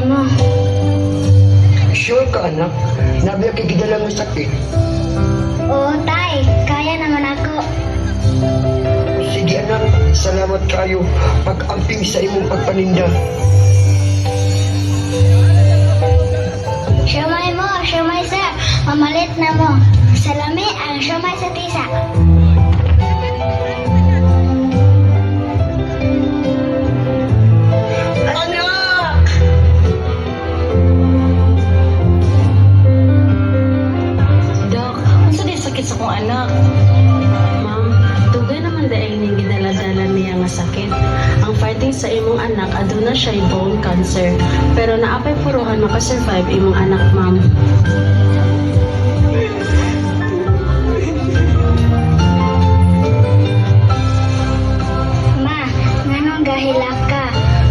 tatay mo. Sure ka, anak? Nabiyak ikidala mo sakit. Oo, tay. Kaya naman ako. Sige, anak. Salamat kayo. Pag-amping sa imong pagpaninda. Siomay mo, siomay sir. Mamalit na mo. Salami ang siomay sa tisa. Anak! Dok, unsa di sakit sa kong anak? Ma'am, tugay naman dahil ning gidala-dala niya nga sakit. Ang fighting sa imong anak aduna siya bone cancer, pero naapay puruhan makasurvive imong anak, ma'am. Ma, nganong gahilak ka?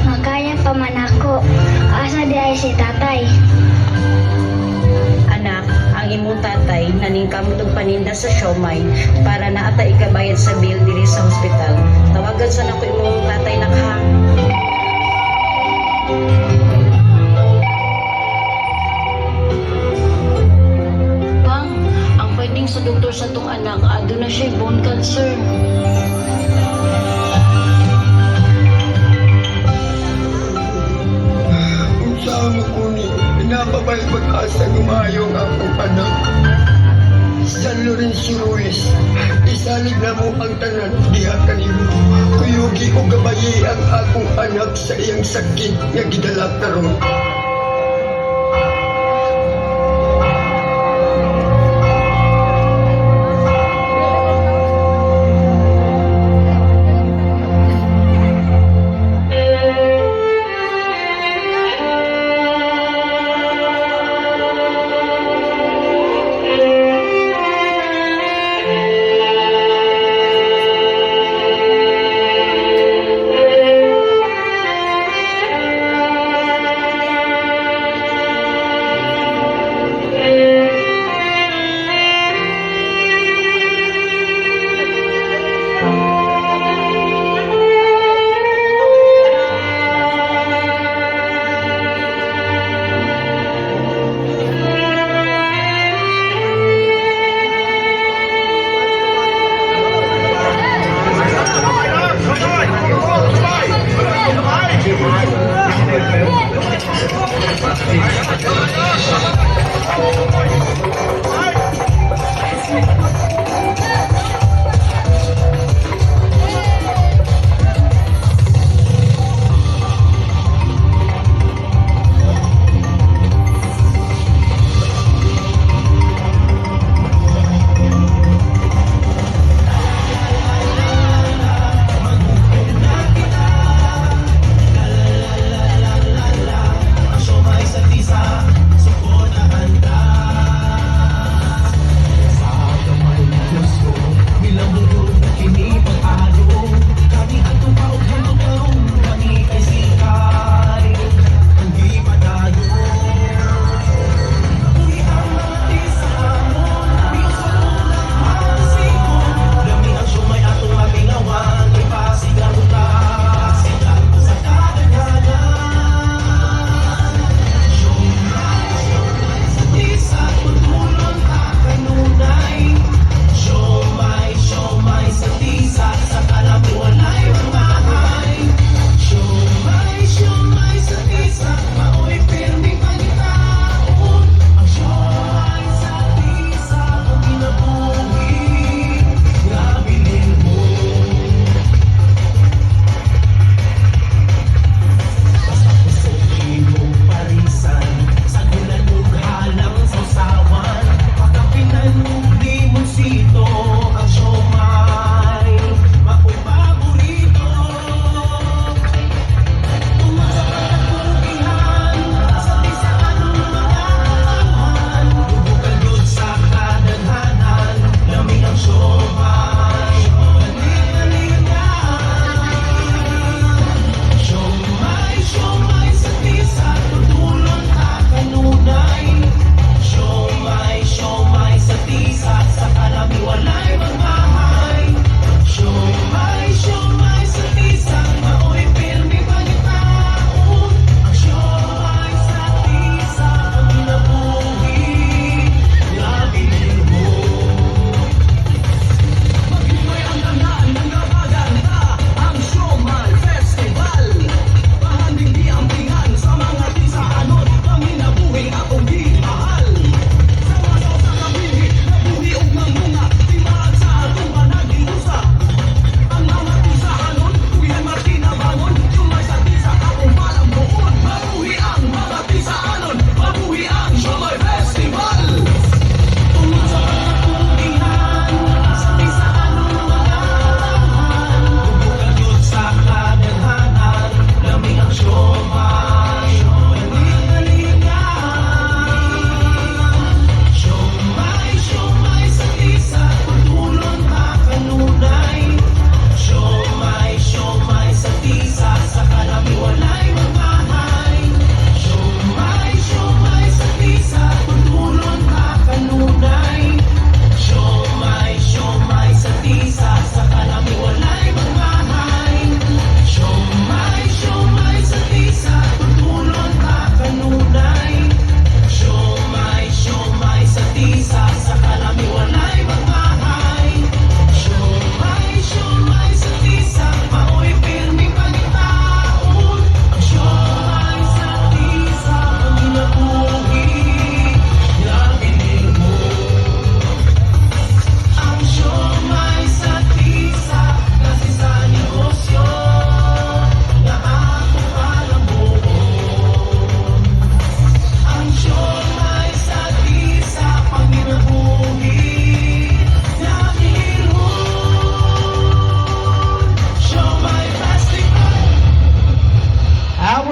Magkaya pa man ako. Asa di ay si tatay? Anak, ang imong tatay naningkamot og paninda sa siomay para naata ikabayad sa bill diri sa hospital. Tawagan sa nako imong tatay nakha. Pang, ang finding sa doktor sa tong anak aduna siya bone cancer. Unsa mo kuni? Pinapabay pag-asa gumayong akong anak. San Lorenzo Ruiz, isalig na mo ang tanan diha kanimo. Kuyugi o gabayi ang akong anak sa iyang sakit nga gidala karon.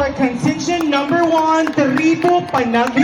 for contingent number 1, Terribo Panagli.